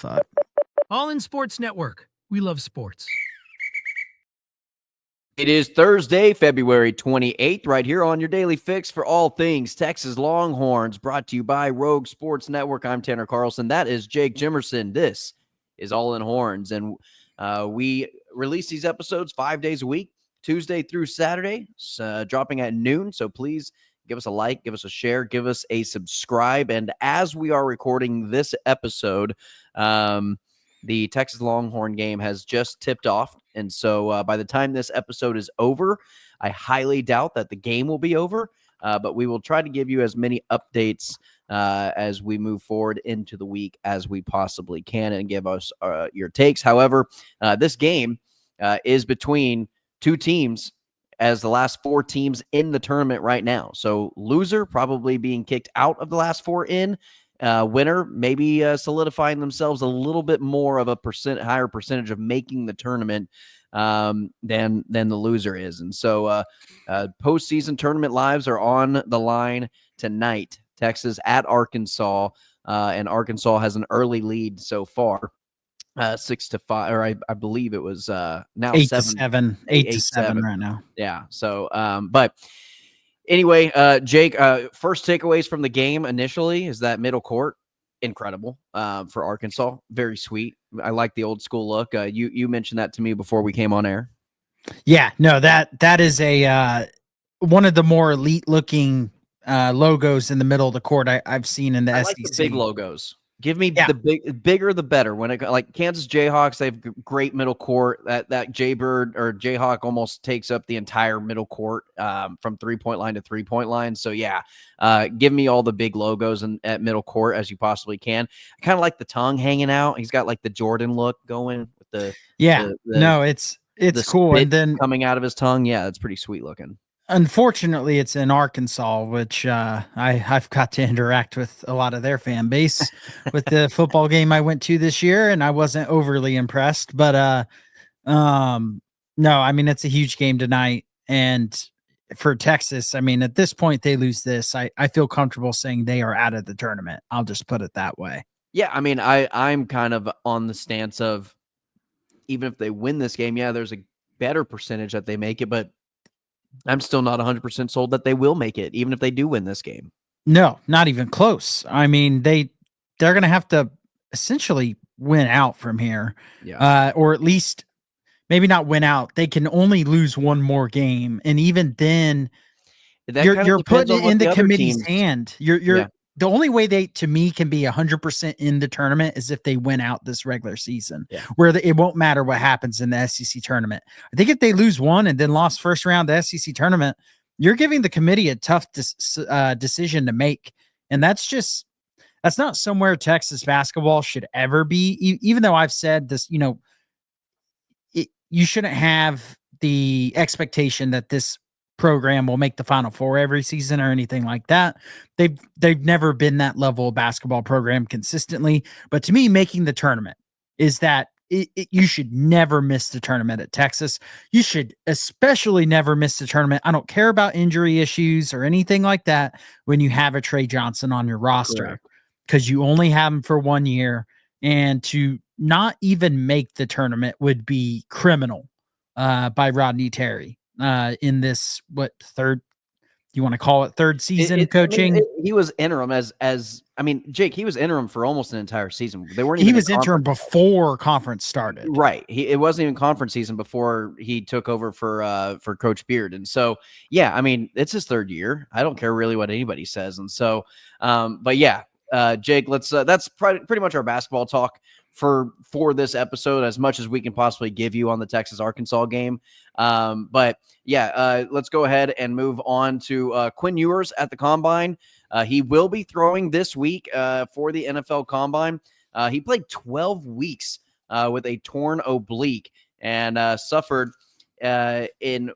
fuck? All in Sports Network. We love sports. It is Thursday, February 28th, right here on your daily fix for all things Texas Longhorns, brought to you by Rogue Sports Network. I'm Tanner Carlson. That is Jake Jimerson. This is All in Horns, and we release these episodes 5 days a week, Tuesday through Saturday, dropping at noon. So please give us a like, give us a share, give us a subscribe. And as we are recording this episode, the Texas Longhorn game has just tipped off. And so by the time this episode is over, I highly doubt that the game will be over. But we will try to give you as many updates as we move forward into the week as we possibly can and give us your takes. However, this game is between two teams as the last four teams in the tournament right now. So loser probably being kicked out of the last four in. Winner maybe solidifying themselves a little bit more of a higher percentage of making the tournament than the loser is. And so postseason tournament lives are on the line tonight. Texas at Arkansas, and Arkansas has an early lead so far. 6-5, or I believe it was now 8-7, 8-7 right now. Yeah. So, but anyway, Jake, first takeaways from the game initially is that middle court, incredible for Arkansas. Very sweet. I like the old school look. You mentioned that to me before we came on air. Yeah, no, that is a one of the more elite looking logos in the middle of the court I've seen in the SEC. Like the big logos. Give me the bigger the better. When it like Kansas Jayhawks, they have great middle court. That Jaybird or Jayhawk almost takes up the entire middle court from 3-point line to 3-point line. So yeah, give me all the big logos at middle court as you possibly can. I kind of like the tongue hanging out. He's got like the Jordan look going with the it's cool. And then coming out of his tongue, yeah, it's pretty sweet looking. Unfortunately, it's in Arkansas, which I've got to interact with a lot of their fan base with the football game I went to this year, and I wasn't overly impressed. But no, I mean, it's a huge game tonight, and for Texas, I mean, at this point, they lose this, I feel comfortable saying they are out of the tournament. I'll just put it that way. Yeah, I mean, I'm kind of on the stance of even if they win this game, yeah, there's a better percentage that they make it, but I'm still not 100% sold that they will make it, even if they do win this game. No, not even close. I mean, they're going to have to essentially win out from here, or at least maybe not win out. They can only lose one more game, and even then, you're putting it in the committee's hand. The only way they, to me, can be 100% in the tournament is if they win out this regular season, where it won't matter what happens in the SEC tournament. I think if they lose one and then lost first round the SEC tournament, you're giving the committee a tough decision to make. And that's not somewhere Texas basketball should ever be. Even though I've said this, you shouldn't have the expectation that this program will make the Final Four every season or anything like that. They've never been that level of basketball program consistently. But to me, making the tournament is that you should never miss the tournament at Texas. You should especially never miss the tournament. I don't care about injury issues or anything like that when you have a Trey Johnson on your roster, because you only have him for 1 year, and to not even make the tournament would be criminal by Rodney Terry. In this, third, you want to call it third season coaching? He was interim Jake, he was interim for almost an entire season. He was interim before conference started. Right. It wasn't even conference season before he took over for Coach Beard. And so, yeah, I mean, it's his third year. I don't care really what anybody says. And so, but yeah, Jake, that's pretty much our basketball talk for this episode, as much as we can possibly give you on the Texas Arkansas game. But yeah, let's go ahead and move on to Quinn Ewers at the Combine. He will be throwing this week for the NFL Combine. He played 12 weeks with a torn oblique and suffered in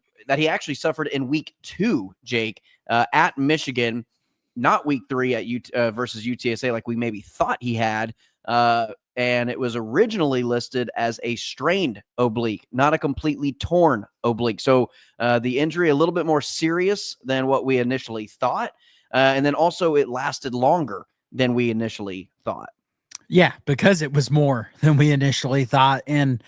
week 2, Jake, at Michigan, not week 3 at versus UTSA like we maybe thought he had. And it was originally listed as a strained oblique, not a completely torn oblique. So the injury a little bit more serious than what we initially thought. And then also it lasted longer than we initially thought. Yeah, because it was more than we initially thought. And,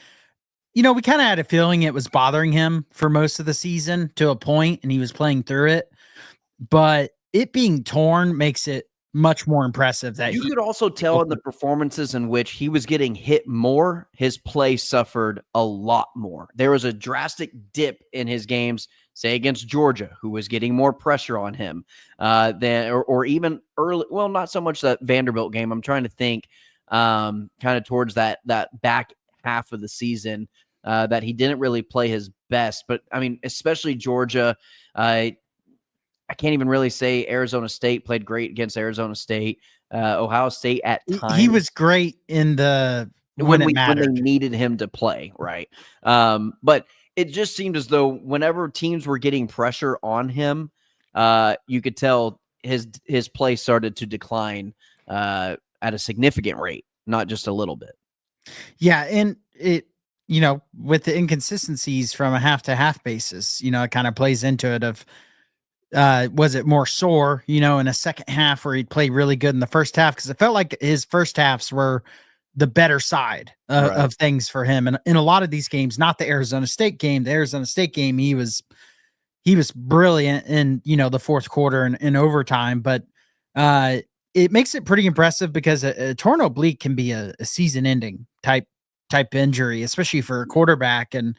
we kind of had a feeling it was bothering him for most of the season to a point, and he was playing through it. But it being torn makes it much more impressive that You he could also tell in the performances in which he was getting hit more, his play suffered a lot more. There was a drastic dip in his games, say against Georgia, who was getting more pressure on him or even early. Well, not so much that Vanderbilt game. I'm trying to think kind of towards that back half of the season that he didn't really play his best. But I mean, especially Georgia. I can't even really say Arizona State played great against Arizona State. Ohio State at times he was great in the when it when they mattered. needed him to play, right? But it just seemed as though whenever teams were getting pressure on him, you could tell his play started to decline at a significant rate, not just a little bit. Yeah, and it with the inconsistencies from a half to half basis, it kind of plays into it of was it more sore, in a second half where he'd play really good in the first half? Because it felt like his first halves were the better side of things for him. And in a lot of these games, not the Arizona State game, he was brilliant in, the fourth quarter and in overtime. But it makes it pretty impressive because a torn oblique can be a season ending type injury, especially for a quarterback. And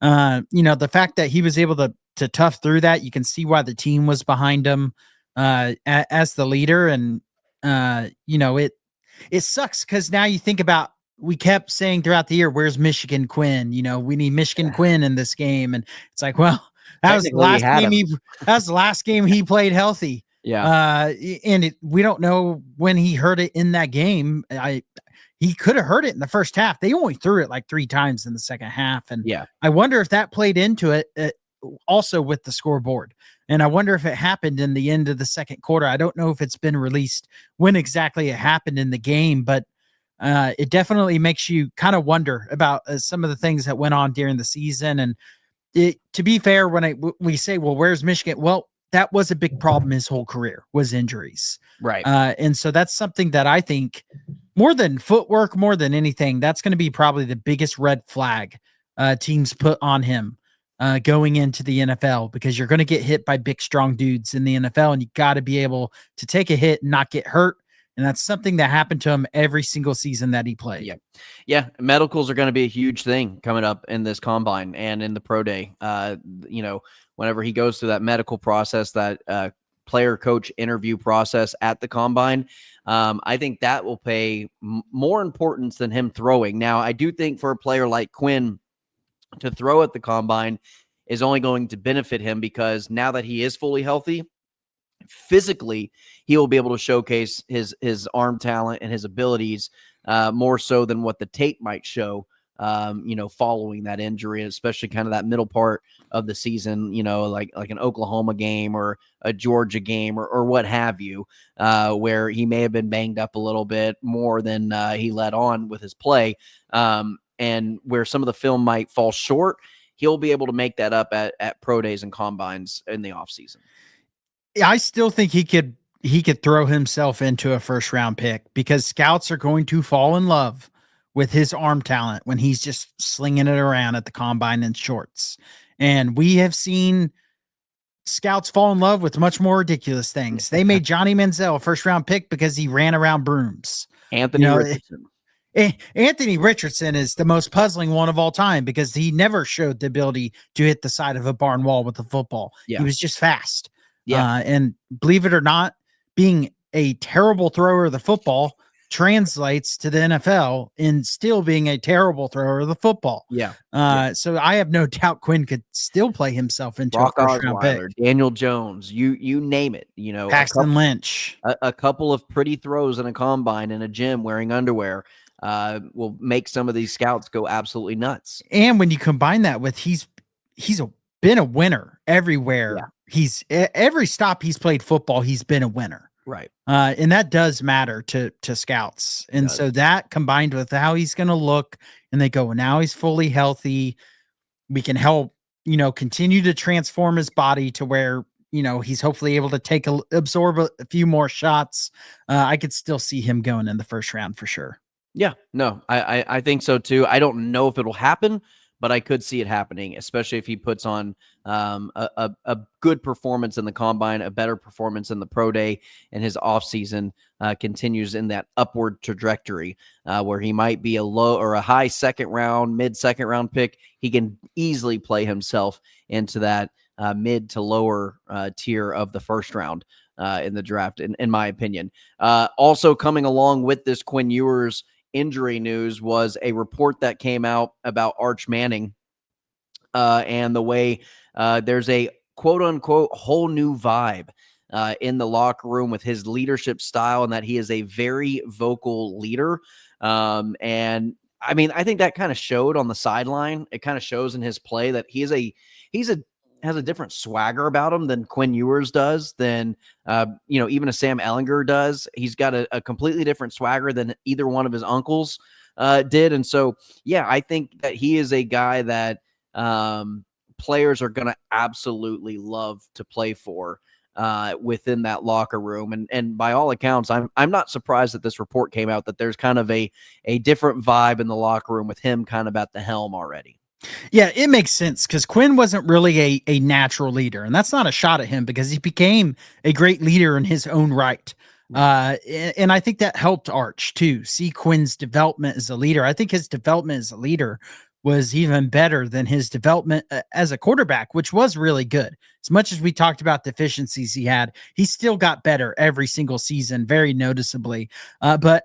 the fact that he was able to tough through that, you can see why the team was behind him as the leader. And it sucks because now you think about, we kept saying throughout the year, where's Michigan Quinn? We need Michigan Quinn in this game. And it's like, well, that was the last game he played healthy. Yeah. And we don't know when he hurt it in that game. He could have hurt it in the first half. They only threw it like 3 times in the second half. And I wonder if that played into it also with the scoreboard. And I wonder if it happened in the end of the second quarter. I don't know if it's been released when exactly it happened in the game, but it definitely makes you kind of wonder about some of the things that went on during the season. And to be fair, when we say, well, where's Michigan? Well, that was a big problem his whole career, was injuries. Right. And so that's something that I think more than footwork, more than anything, that's going to be probably the biggest red flag teams put on him going into the NFL, because you're going to get hit by big, strong dudes in the NFL, and you got to be able to take a hit and not get hurt. And that's something that happened to him every single season that he played. Yeah. Medicals are going to be a huge thing coming up in this combine and in the pro day. Whenever he goes through that medical process, that player coach interview process at the combine, I think that will pay more importance than him throwing. Now, I do think for a player like Quinn to throw at the combine is only going to benefit him, because now that he is fully healthy, physically, he will be able to showcase his arm talent and his abilities more so than what the tape might show, following that injury, especially kind of that middle part of the season, like an Oklahoma game or a Georgia game or what have you, where he may have been banged up a little bit more than he let on with his play, and where some of the film might fall short. He'll be able to make that up at pro days and combines in the offseason. I still think he could throw himself into a first round pick, because scouts are going to fall in love with his arm talent when he's just slinging it around at the combine in shorts. And we have seen scouts fall in love with much more ridiculous things. They made Johnny Manziel a first round pick because he ran around brooms. Anthony Richardson. Anthony Richardson is the most puzzling one of all time, because he never showed the ability to hit the side of a barn wall with a football. He was just fast. And believe it or not, being a terrible thrower of the football translates to the NFL in still being a terrible thrower of the football. So I have no doubt Quinn could still play himself into Brock a first round pick. Daniel Jones, you name it. Paxton Lynch. A couple of pretty throws in a combine in a gym wearing underwear will make some of these scouts go absolutely nuts. And when you combine that with he's been a winner everywhere. He's every stop he's played football, he's been a winner. Right. And that does matter to scouts. And so that combined with how he's going to look, and they go, well, now he's fully healthy, we can help, continue to transform his body to where he's hopefully able to absorb a few more shots. I could still see him going in the first round for sure. Yeah, no, I think so too. I don't know if it'll happen, but I could see it happening, especially if he puts on a good performance in the combine, a better performance in the pro day, and his offseason continues in that upward trajectory where he might be a low or a high second round, mid second round pick. He can easily play himself into that mid to lower tier of the first round in the draft, in my opinion. Also coming along with this Quinn Ewers injury news was a report that came out about Arch Manning and the way there's a quote unquote whole new vibe in the locker room with his leadership style, and that he is a very vocal leader. And I mean, I think that kind of showed on the sideline. It kind of shows in his play that has a different swagger about him than Quinn Ewers does, than even a Sam Ehlinger does. He's got a completely different swagger than either one of his uncles did. And so, yeah, I think that he is a guy that players are going to absolutely love to play for within that locker room. And by all accounts, I'm not surprised that this report came out that there's kind of a different vibe in the locker room with him kind of at the helm already. Yeah, it makes sense because Quinn wasn't really a natural leader, and that's not a shot at him because he became a great leader in his own right. And I think that helped Arch too. See Quinn's development as a leader. I think his development as a leader was even better than his development as a quarterback, which was really good. As much as we talked about deficiencies he had, he still got better every single season, very noticeably. But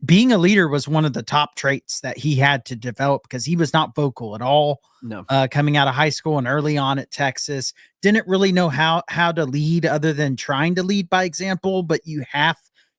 being a leader was one of the top traits that he had to develop because he was not vocal at all. No. Coming out of high school and early on at Texas, didn't really know how to lead other than trying to lead by example, but you have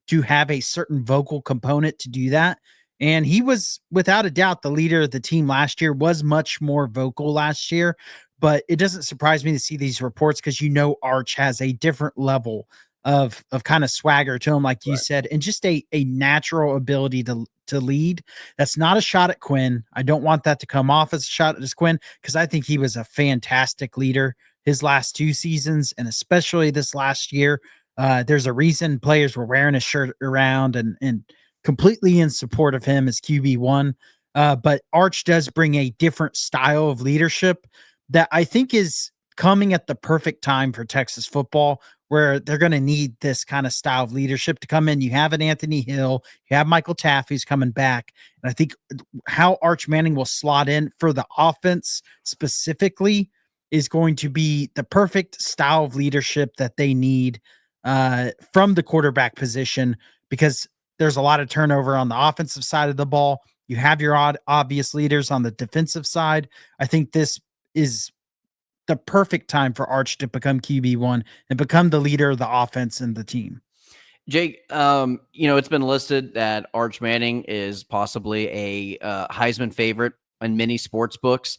to have a certain vocal component to do that. And he was, without a doubt, the leader of the team last year, was much more vocal last year. But it doesn't surprise me to see these reports because Arch has a different level of kind of swagger to him, like you said, and just a natural ability to lead. That's not a shot at Quinn. I don't want that to come off as a shot at Quinn because I think he was a fantastic leader his last 2 seasons and especially this last year. There's a reason players were wearing his shirt around and completely in support of him as QB1. But Arch does bring a different style of leadership that I think is coming at the perfect time for Texas football, where they're going to need this kind of style of leadership to come in. You have an Anthony Hill, you have Michael Taff, who's coming back. And I think how Arch Manning will slot in for the offense specifically is going to be the perfect style of leadership that they need from the quarterback position, because there's a lot of turnover on the offensive side of the ball. You have your obvious leaders on the defensive side. I think this is the perfect time for Arch to become QB1 and become the leader of the offense and the team. Jake, it's been listed that Arch Manning is possibly a Heisman favorite in many sports books.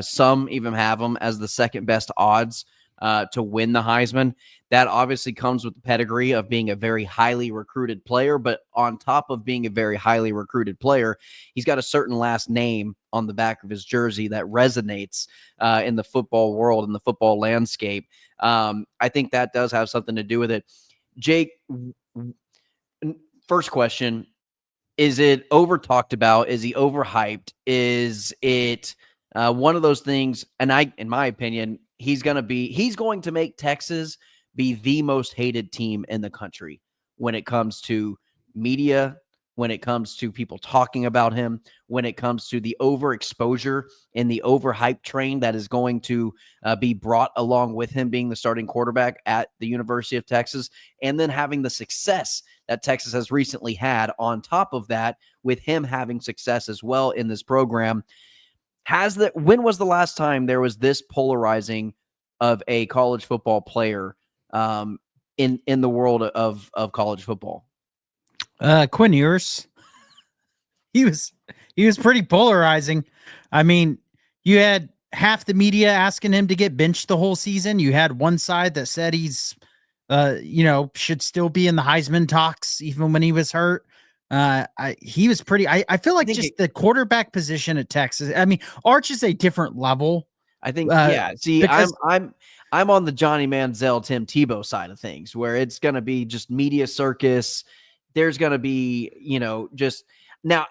Some even have him as the second best odds to win the Heisman. That obviously comes with the pedigree of being a very highly recruited player, but on top of being a very highly recruited player, he's got a certain last name on the back of his jersey that resonates in the football world, in the football landscape. I think that does have something to do with it. Jake, first question, is it over talked about? Is he overhyped? Is it one of those things? And in my opinion, he's going to make Texas be the most hated team in the country when it comes to media, when it comes to people talking about him, when it comes to the overexposure and the overhype train that is going to be brought along with him being the starting quarterback at the University of Texas, and then having the success that Texas has recently had on top of that, with him having success as well in this program. When was the last time there was this polarizing of a college football player in the world of college football? Quinn Ewers. He was pretty polarizing. I mean, you had half the media asking him to get benched the whole season. You had one side that said he's should still be in the Heisman talks even when he was hurt. He was pretty. I feel like the quarterback position at Texas. I mean, Arch is a different level. I think, yeah. See, I'm on the Johnny Manziel, Tim Tebow side of things, where it's going to be just media circus. There's going to be, just now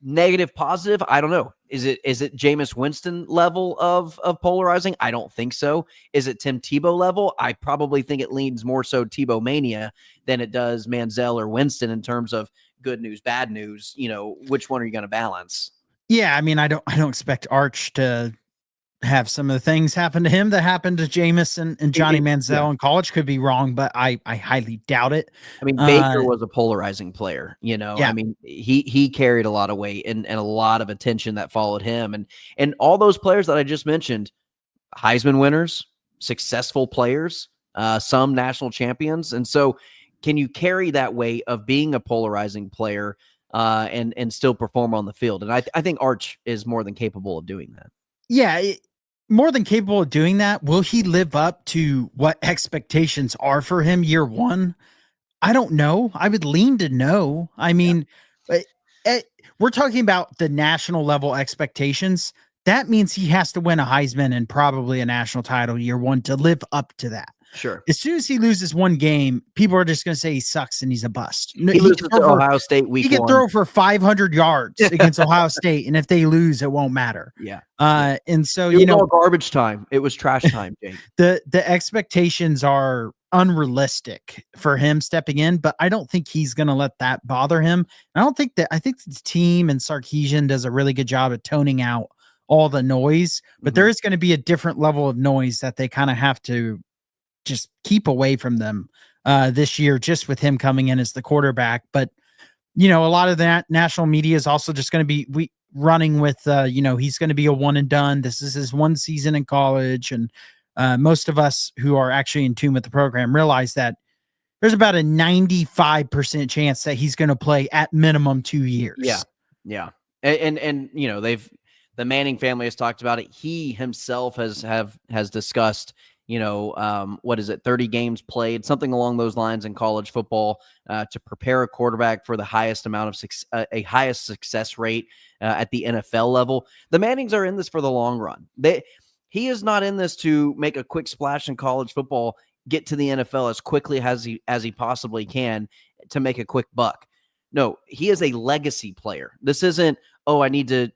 negative, positive. I don't know. Is it Jameis Winston level of polarizing? I don't think so. Is it Tim Tebow level? I probably think it leans more so Tebow mania than it does Manziel or Winston in terms of good news, bad news. Which one are you going to balance? Yeah, I mean, I don't expect Arch to have some of the things happen to him that happened to Jameis and Johnny Manziel in college. Could be wrong, but I highly doubt it. I mean, Baker was a polarizing player, Yeah. I mean, he carried a lot of weight and a lot of attention that followed him. And all those players that I just mentioned, Heisman winners, successful players, some national champions. And so can you carry that weight of being a polarizing player and still perform on the field? And I think Arch is more than capable of doing that. Yeah, more than capable of doing that. Will he live up to what expectations are for him year one? I don't know. I would lean to no. I mean, we're talking about the national level expectations. That means he has to win a Heisman and probably a national title year one to live up to that. Sure. As soon as he loses one game, people are just going to say he sucks and he's a bust. He loses to Ohio State week 1. He can throw for 500 yards against Ohio State, and if they lose, it won't matter. Yeah. And so, it was all garbage time. It was trash time, Jake. The expectations are unrealistic for him stepping in, but I don't think he's going to let that bother him. I think the team and Sarkisian does a really good job at toning out all the noise, but there is going to be a different level of noise that they kind of have to just keep away from them this year, just with him coming in as the quarterback. But, a lot of that national media is also just going to be running with, he's going to be a one and done. This is his one season in college. And most of us who are actually in tune with the program realize that there's about a 95% chance that he's going to play at minimum 2 years. Yeah. Yeah. And the Manning family has talked about it. He himself has discussed, what is it? 30 games played, something along those lines in college football to prepare a quarterback for the highest amount of highest success rate at the NFL level. The Mannings are in this for the long run. He is not in this to make a quick splash in college football, get to the NFL as quickly as he possibly can to make a quick buck. No, he is a legacy player. This isn't, I need to,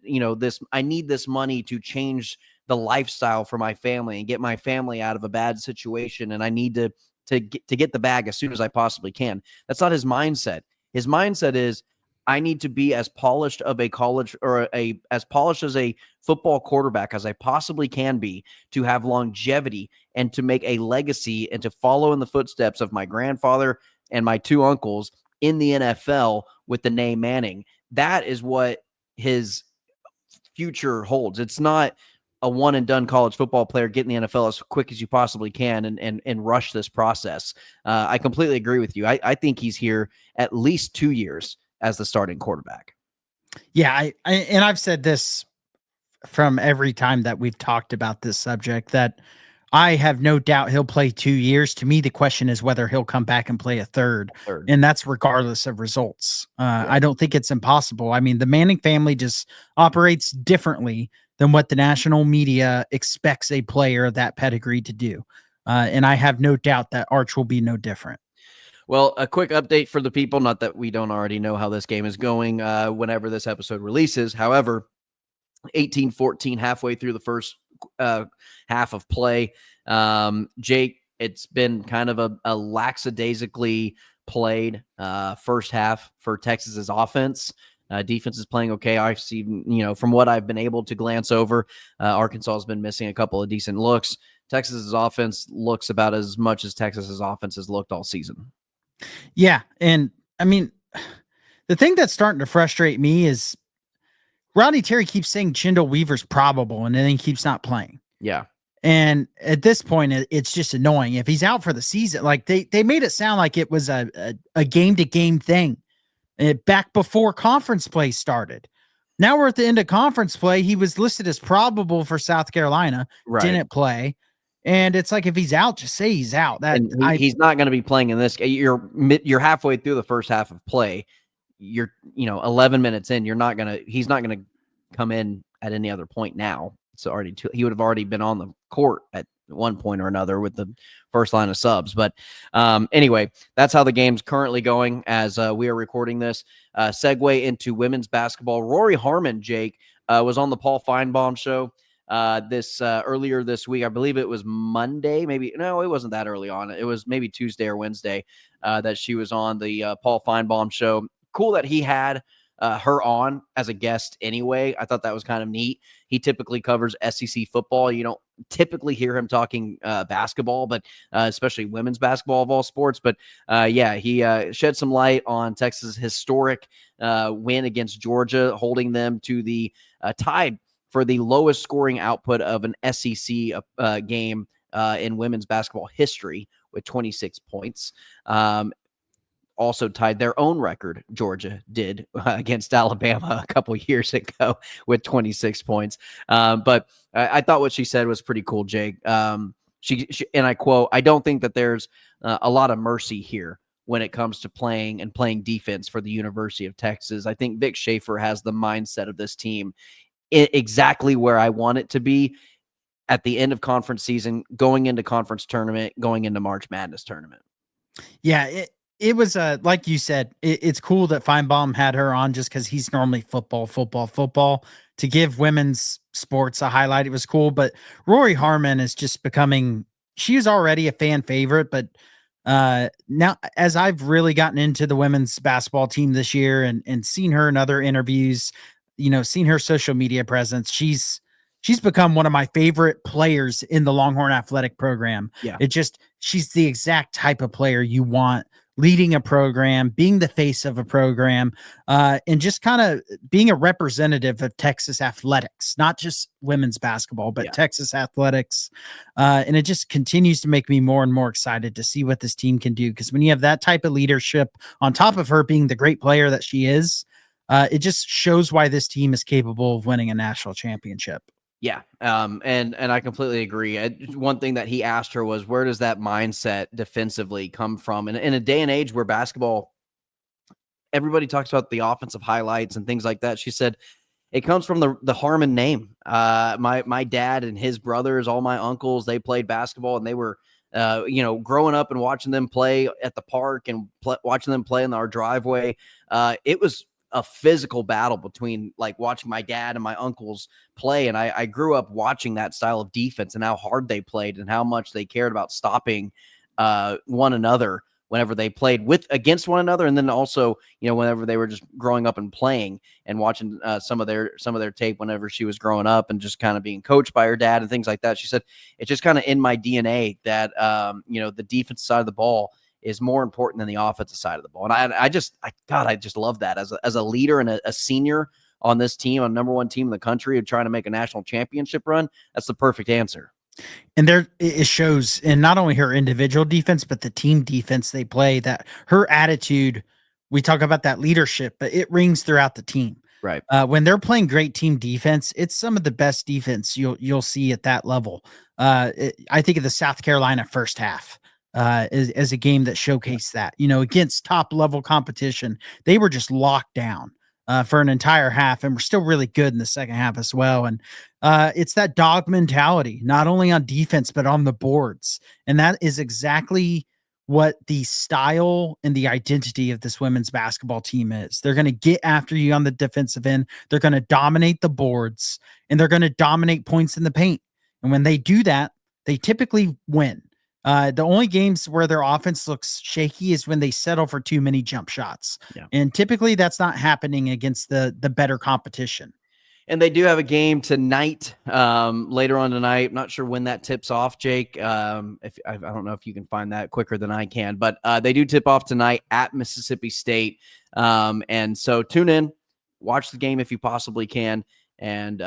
I need this money to change the lifestyle for my family and get my family out of a bad situation. And I need to get the bag as soon as I possibly can. That's not his mindset. His mindset is, I need to be as polished of a college or as polished as a football quarterback as I possibly can be to have longevity and to make a legacy and to follow in the footsteps of my grandfather and my 2 uncles in the NFL with the name Manning. That is what his future holds. It's not a one and done college football player, get in the NFL as quick as you possibly can and rush this process. I completely agree with you. I think he's here at least 2 years as the starting quarterback. Yeah. And I've said this from every time that we've talked about this subject, that I have no doubt he'll play 2 years. To me, the question is whether he'll come back and play a third. And that's regardless of results. I don't think it's impossible. I mean, the Manning family just operates differently than what the national media expects a player of that pedigree to do. And I have no doubt that Arch will be no different. Well, a quick update for the people, not that we don't already know how this game is going whenever this episode releases. However, 18-14, halfway through the first half of play. Jake, it's been kind of a lackadaisically played first half for Texas's offense. Defense is playing okay. I've seen, from what I've been able to glance over, Arkansas has been missing a couple of decent looks. Texas's offense looks about as much as Texas's offense has looked all season. Yeah. And I mean, the thing that's starting to frustrate me is Rodney Terry keeps saying Chindle Weaver's probable and then he keeps not playing. Yeah. And at this point, it's just annoying. If he's out for the season, like they made it sound like it was a game-to-game thing back before conference play started. Now we're at the end of conference play. He was listed as probable for South Carolina, didn't play. And it's like, if he's out, just say he's out. He's not going to be playing in this. You're halfway through the first half of play. You're 11 minutes in. He's not going to come in at any other point now. So he would have already been on the court at one point or another with the first line of subs. But anyway, that's how the game's currently going as we are recording this. Segue into women's basketball. Rori Harmon, Jake, was on the Paul Feinbaum show earlier this week. I believe it was Monday. Maybe no, it wasn't that early on. It was maybe Tuesday or Wednesday that she was on the Paul Feinbaum show. Cool that he had her on as a guest anyway. I thought that was kind of neat. He typically covers SEC football. You don't typically hear him talking basketball, but especially women's basketball of all sports. But he shed some light on Texas' historic win against Georgia, holding them to the tied for the lowest scoring output of an SEC game in women's basketball history with 26 points. Also tied their own record, Georgia did, against Alabama a couple years ago with 26 points. But I thought what she said was pretty cool, Jake. She and I quote, "I don't think that there's a lot of mercy here when it comes to playing defense for the University of Texas. I think Vic Schaefer has the mindset of this team exactly where I want it to be at the end of conference season, going into conference tournament, going into March Madness tournament." Yeah, it was like you said, it's cool that Feinbaum had her on just because he's normally football. To give women's sports a highlight, it was cool. But Rori Harmon is just becoming, she was already a fan favorite, but now as I've really gotten into the women's basketball team this year and seen her in other interviews, seen her social media presence, she's become one of my favorite players in the Longhorn athletic program. Yeah. She's the exact type of player you want leading a program, being the face of a program, and just kind of being a representative of Texas athletics, not just women's basketball, but Texas athletics. And it just continues to make me more and more excited to see what this team can do. Because when you have that type of leadership on top of her being the great player that she is, it just shows why this team is capable of winning a national championship. Yeah. And I completely agree. One thing that he asked her was, where does that mindset defensively come from? And in a day and age where basketball, everybody talks about the offensive highlights and things like that, she said, it comes from the Harmon name. My dad and his brothers, all my uncles, they played basketball, and they were, growing up and watching them play at the park and watching them play in our driveway. It was a physical battle between like watching my dad and my uncles play. And I grew up watching that style of defense and how hard they played and how much they cared about stopping one another whenever they played against one another. And then also, whenever they were just growing up and playing and watching some of their tape whenever she was growing up and just kind of being coached by her dad and things like that. She said, it's just kind of in my DNA that, the defense side of the ball is more important than the offensive side of the ball. And I just love that as a leader and a senior on this team, a number one team in the country, of trying to make a national championship run. That's the perfect answer. And it shows in not only her individual defense, but the team defense they play, that her attitude, we talk about that leadership, but it rings throughout the team. Right. When they're playing great team defense, it's some of the best defense you'll see at that level. I think of the South Carolina first half. As a game that showcased that, against top level competition, they were just locked down for an entire half, and we're still really good in the second half as well. And it's that dog mentality, not only on defense, but on the boards. And that is exactly what the style and the identity of this women's basketball team is. They're going to get after you on the defensive end. They're going to dominate the boards, and they're going to dominate points in the paint. And when they do that, they typically win. The only games where their offense looks shaky is when they settle for too many jump shots. Yeah. And typically that's not happening against the better competition. And they do have a game tonight, later on tonight. I'm not sure when that tips off, Jake. If I don't know if you can find that quicker than I can, but they do tip off tonight at Mississippi State. And so tune in, watch the game if you possibly can. And,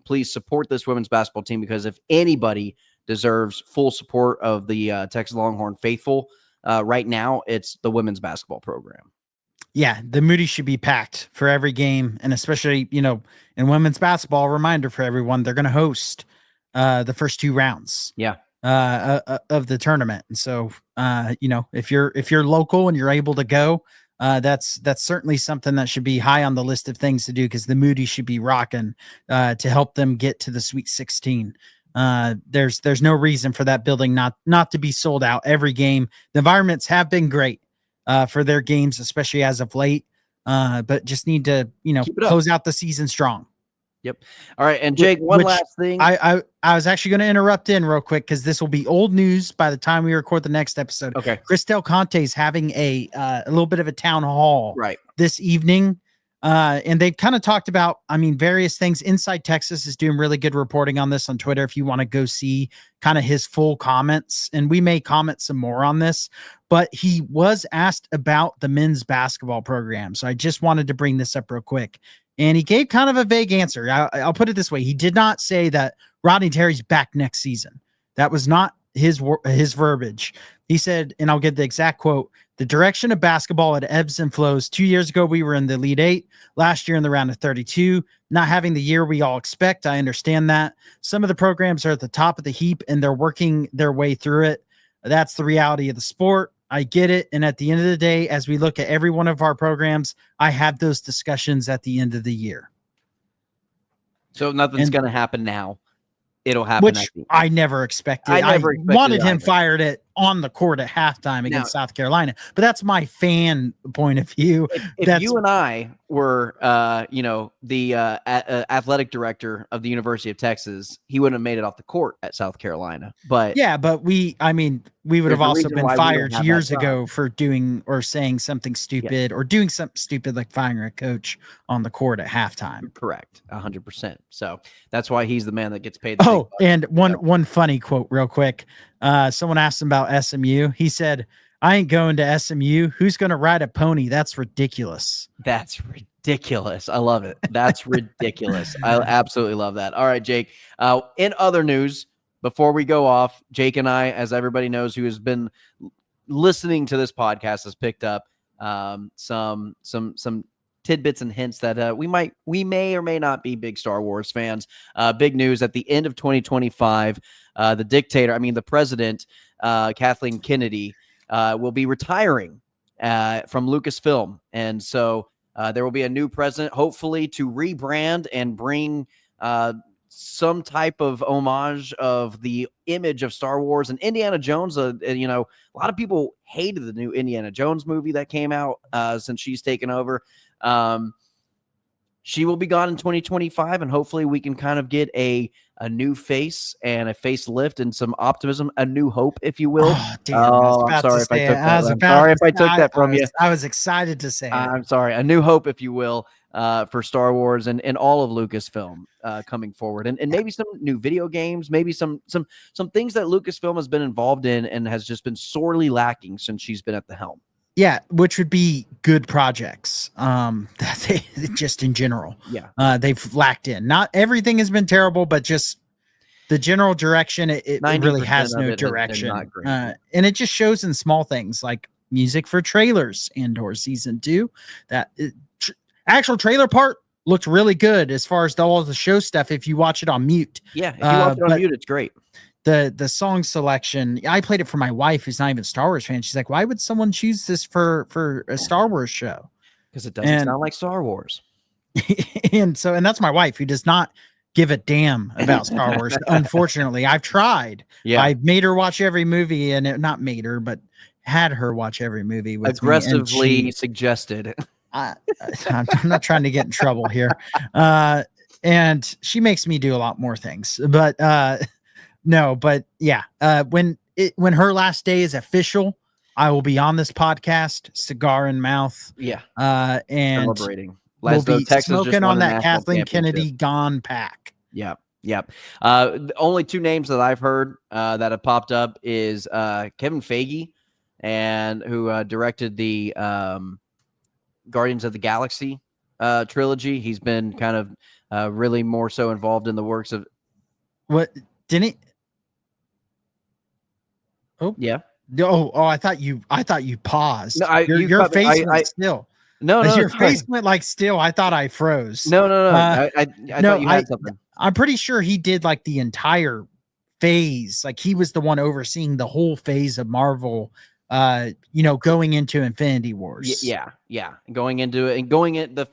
please support this women's basketball team, because if anybody deserves full support of the Texas Longhorn faithful right now, it's the women's basketball program. Yeah, the Moody should be packed for every game, and especially, in women's basketball, reminder for everyone, they're going to host the first two rounds of the tournament. And so, if you're local and you're able to go, that's certainly something that should be high on the list of things to do, because the Moody should be rocking to help them get to the Sweet 16. There's no reason for that building not to be sold out every game. The environments have been great for their games, especially as of late. But just need to, close out the season strong. Yep. All right. And Jake, one last thing. I was actually going to interrupt in real quick because this will be old news by the time we record the next episode. Okay. Christel Conte is having a little bit of a town hall this evening. And they kind of talked about, various things. Inside Texas is doing really good reporting on this on Twitter. If you want to go see kind of his full comments, and we may comment some more on this, but he was asked about the men's basketball program. So I just wanted to bring this up real quick. And he gave kind of a vague answer. I'll put it this way. He did not say that Rodney Terry's back next season. That was not his verbiage. He said, and I'll get the exact quote, "The direction of basketball, it ebbs and flows. 2 years ago, we were in the Elite Eight. Last year in the round of 32. Not having the year we all expect. I understand that. Some of the programs are at the top of the heap, and they're working their way through it. That's the reality of the sport. I get it. And at the end of the day, as we look at every one of our programs, I have those discussions at the end of the year." So nothing's going to happen now. It'll happen. Which I never expected. I wanted him fired on the court at halftime against South Carolina, but that's my fan point of view. If you and I were, the athletic director of the University of Texas, he wouldn't have made it off the court at South Carolina. But we would have also been fired years ago for doing or saying something stupid or doing something stupid like firing a coach on the court at halftime. Correct, 100%. So that's why he's the man that gets paid. And one funny quote, real quick. Someone asked him about SMU. He said, "I ain't going to SMU. Who's going to ride a pony? That's ridiculous." That's ridiculous. I love it. That's ridiculous. I absolutely love that. All right, Jake. In other news, before we go off, Jake and I, as everybody knows who has been listening to this podcast, has picked up some tidbits and hints that we may or may not be big Star Wars fans. Big news at the end of 2025, the president, Kathleen Kennedy, will be retiring from Lucasfilm. And so there will be a new president, hopefully to rebrand and bring some type of homage of the image of Star Wars and Indiana Jones. A lot of people hated the new Indiana Jones movie that came out since she's taken over. She will be gone in 2025, and hopefully we can kind of get a new face and a facelift and some optimism, a new hope, if you will. Oh, damn, I'm sorry if I took that from you. I was excited to say I'm sorry. A new hope, if you will, for Star Wars and all of Lucasfilm coming forward, and maybe some new video games, maybe some things that Lucasfilm has been involved in and has just been sorely lacking since she's been at the helm. Yeah, which would be good projects. That they just in general. Yeah. They've lacked in. Not everything has been terrible, but just the general direction. It really has no direction. And it just shows in small things like music for trailers and/or season 2. That actual trailer part looked really good as far as all the show stuff. If you watch it on mute. Yeah, if you watch it on mute, it's great. The song selection, I played it for my wife, who's not even a Star Wars fan. She's like, "Why would someone choose this for a Star Wars show?" Because it doesn't sound like Star Wars. and that's my wife, who does not give a damn about Star Wars. Unfortunately, I've tried. Yeah, I made her watch every movie, and not made her, but had her watch every movie with aggressively me, suggested. I'm not trying to get in trouble here. And she makes me do a lot more things, but no, but yeah. When her last day is official, I will be on this podcast, cigar in mouth. Yeah. And celebrating. We'll be smoking on that Kathleen Kennedy gone pack. Yeah. Yeah. The only two names that I've heard that have popped up is Kevin Feige, and who directed the Guardians of the Galaxy trilogy. He's been kind of really more so involved in the works of what didn't he? Oh yeah. Oh, I thought you paused. No, your face went still. No, your face went like still. I thought I froze. No. I thought you had something. I'm pretty sure he did like the entire phase. Like he was the one overseeing the whole phase of Marvel. Going into Infinity Wars. Yeah. Going into it and that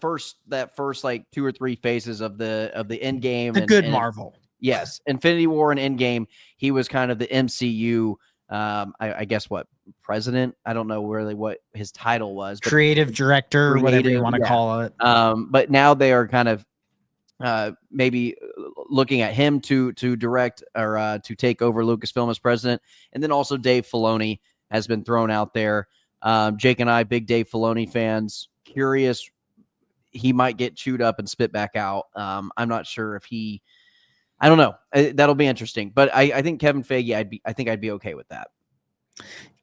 first like 2 or 3 phases of the end game. Marvel. Yes, Infinity War and Endgame. He was kind of the MCU. I guess what president? I don't know really what his title was. But creative director, whatever you want to call it. But now they are kind of maybe looking at him to direct or to take over Lucasfilm as president, and then also Dave Filoni has been thrown out there. Jake and I, big Dave Filoni fans, curious. He might get chewed up and spit back out. I'm not sure if I don't know. That'll be interesting. But I think Kevin Feige, I think I'd be okay with that.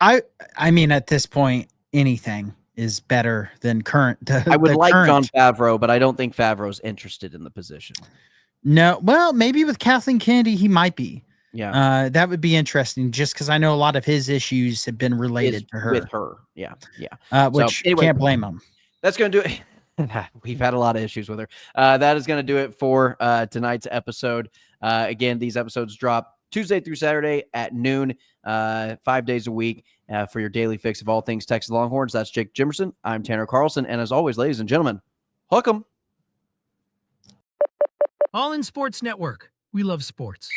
I mean, at this point, anything is better than current. I would like Jon Favreau, but I don't think Favreau's interested in the position. No, well, maybe with Kathleen Kennedy, he might be. Yeah, that would be interesting. Just because I know a lot of his issues have been related to her. With her, yeah. Which anyway, can't blame him. That's going to do it. We've had a lot of issues with her. That is going to do it for tonight's episode. Again, these episodes drop Tuesday through Saturday at noon, 5 days a week for your daily fix of all things Texas Longhorns. That's Jake Jimerson. I'm Tanner Carlson. And as always, ladies and gentlemen, hook 'em. All in Sports Network. We love sports.